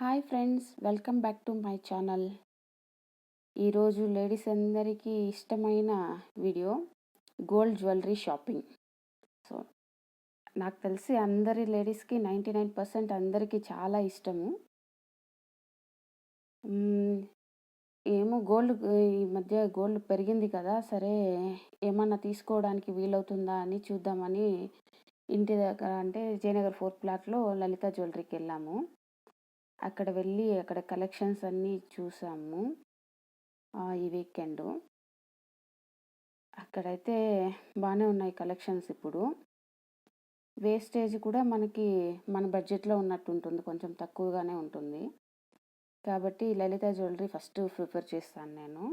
Hi friends, welcome back to my channel. ఈరోజు ladies అందరికీ ఇష్టమైన video gold jewellery shopping. So నాకు తెలిసి అందరి లేడీస్కి 99% అందరికీ చాలా ఇష్టము. ఏమో ఈ మధ్య గోల్డ్ పెరిగింది కదా, సరే ఏమన్నా తీసుకోవడానికి వీలవుతుందా అని చూద్దామని ఇంటి దగ్గర అంటే జయనగర్ 4th ప్లాట్లో లలిత జ్యువెలరీకి వెళ్ళాము. అక్కడ వెళ్ళి అక్కడ కలెక్షన్స్ అన్నీ చూసాము ఈ వీకెండ్. అక్కడైతే బాగానే ఉన్నాయి కలెక్షన్స్. ఇప్పుడు వేస్టేజ్ కూడా మనకి మన బడ్జెట్లో ఉన్నట్టు ఉంటుంది, కొంచెం తక్కువగానే ఉంటుంది. కాబట్టి లలిత జ్యువెలరీ ఫస్ట్ ప్రిఫర్ చేస్తాను నేను.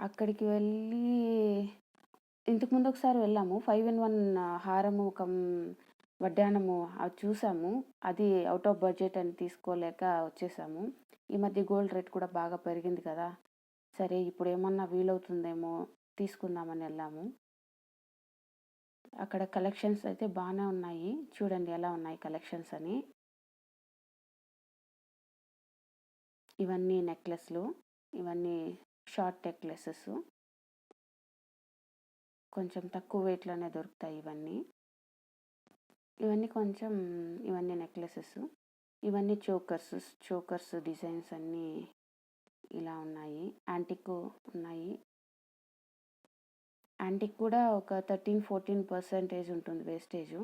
అక్కడికి వెళ్ళి ఇంతకుముందు ఒకసారి వెళ్ళాము. 5-in-1 హారము వడ్డానము అది చూసాము. అది అవుట్ ఆఫ్ బడ్జెట్ అని తీసుకోలేక వచ్చేసాము. ఈ మధ్య గోల్డ్ రేట్ కూడా బాగా పెరిగింది కదా, సరే ఇప్పుడు ఏమన్నా వీలవుతుందేమో తీసుకుందామని వెళ్ళాము. అక్కడ కలెక్షన్స్ అయితే బాగానే ఉన్నాయి, చూడండి ఎలా ఉన్నాయి కలెక్షన్స్ అని. ఇవన్నీ నెక్లెస్లు, ఇవన్నీ షార్ట్ నెక్లెసెస్, కొంచెం తక్కువ వెయిట్లోనే దొరుకుతాయి ఇవన్నీ నెక్లెసెస్, ఇవన్నీ చోకర్స్ డిజైన్స్ అన్నీ ఇలా ఉన్నాయి. యాంటిక్ ఉన్నాయి. యాంటిక్ కూడా ఒక 13-14% ఉంటుంది వేస్టేజ్.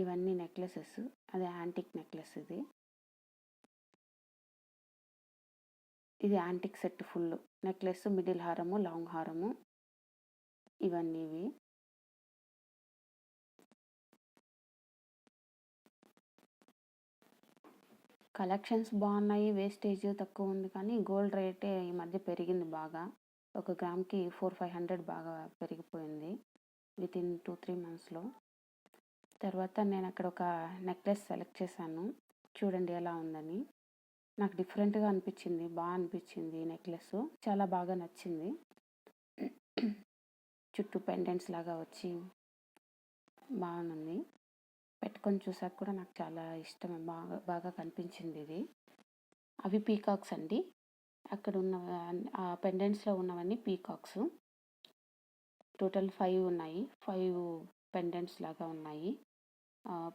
ఇవన్నీ నెక్లెసెస్, అదే యాంటిక్ నెక్లెస్. ఇది antique set full necklace, middle హారము, లాంగ్ హారము, ఇవన్నీ కలెక్షన్స్ బాగున్నాయి. వేస్టేజ్ తక్కువ ఉంది, కానీ గోల్డ్ రేటే ఈ మధ్య పెరిగింది బాగా. 1 గ్రామ్కి 400-500 బాగా పెరిగిపోయింది వితిన్ 2-3 మంత్స్లో. తర్వాత నేను అక్కడ ఒక నెక్లెస్ సెలెక్ట్ చేశాను, చూడండి ఎలా ఉందని. నాకు డిఫరెంట్గా అనిపించింది, బాగా అనిపించింది. నెక్లెస్ చాలా బాగా నచ్చింది. చుట్టూ పెండెంట్స్ లాగా వచ్చి బాగుంది. పెట్టుకొని చూసాక కూడా నాకు చాలా ఇష్టం, బాగా కనిపించింది ఇది. అవి పీకాక్స్ అండి. అక్కడ ఉన్న ఆ పెండెంట్స్లో ఉన్నవన్నీ పీకాక్స్. టోటల్ 5 ఉన్నాయి. 5 పెండెంట్స్ లాగా ఉన్నాయి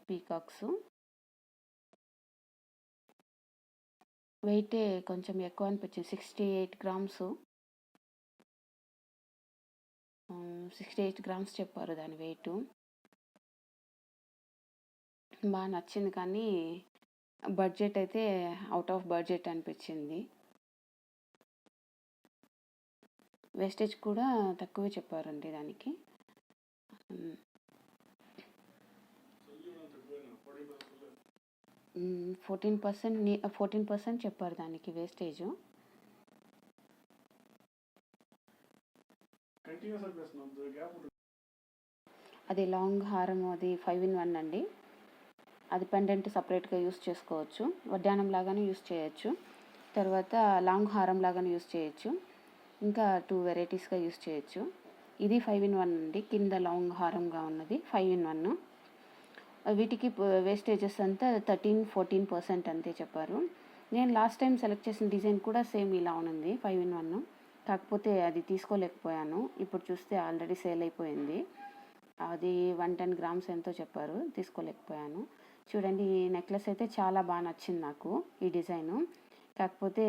పీకాక్స్. వెయిటే కొంచెం ఎక్కువ అనిపించింది, 68 గ్రామ్స్. 68 గ్రామ్స్ చెప్పారు దాని వెయిట్. బాగా నచ్చింది, కానీ బడ్జెట్ అయితే అవుట్ ఆఫ్ బడ్జెట్ అనిపించింది. వేస్టేజ్ కూడా తక్కువే చెప్పారండి దానికి. 14% చెప్పారు దానికి వేస్టేజ్. అది లాంగ్ హారం, అది 5-in-1 అండి. అది పెండెంట్ సపరేట్గా యూస్ చేసుకోవచ్చు, వడ్డానం లాగానే యూస్ చేయొచ్చు, తర్వాత లాంగ్ హారం లాగానే యూస్ చేయొచ్చు, ఇంకా 2 వెరైటీస్గా యూస్ చేయొచ్చు. ఇది 5-in-1 అండి. కింద లాంగ్ హారంగా ఉన్నది 5-in-1. వీటికి వేస్టేజెస్ అంతా 13-14% అంతే చెప్పారు. నేను లాస్ట్ టైం సెలెక్ట్ చేసిన డిజైన్ కూడా సేమ్ ఇలా ఉంది 5-in-1, కాకపోతే అది తీసుకోలేకపోయాను. ఇప్పుడు చూస్తే ఆల్రెడీ సేల్ అయిపోయింది. అది 110 గ్రామ్స్ ఎంతో చెప్పారు, తీసుకోలేకపోయాను. చూడండి, ఈ నెక్లెస్ అయితే చాలా బాగా నచ్చింది నాకు, ఈ డిజైను. కాకపోతే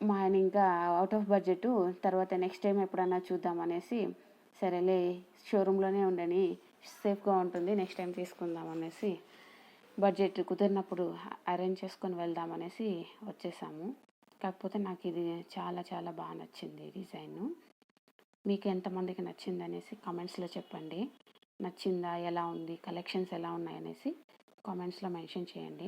మా ఆయన ఇంకా అవుట్ ఆఫ్ బడ్జెట్, తర్వాత నెక్స్ట్ టైం ఎప్పుడన్నా చూద్దామనేసి, సరేలే షోరూంలోనే ఉండని, సేఫ్గా ఉంటుంది, నెక్స్ట్ టైం తీసుకుందాం అనేసి, బడ్జెట్ కుదిరినప్పుడు అరేంజ్ చేసుకొని వెళ్దామనేసి వచ్చేసాము. కాకపోతే నాకు ఇది చాలా చాలా బాగా నచ్చింది డిజైను. మీకు ఎంతమందికి నచ్చింది అనేసి కామెంట్స్లో చెప్పండి. నచ్చిందా, ఎలా ఉంది, కలెక్షన్స్ ఎలా ఉన్నాయనేసి కామెంట్స్లో మెన్షన్ చేయండి.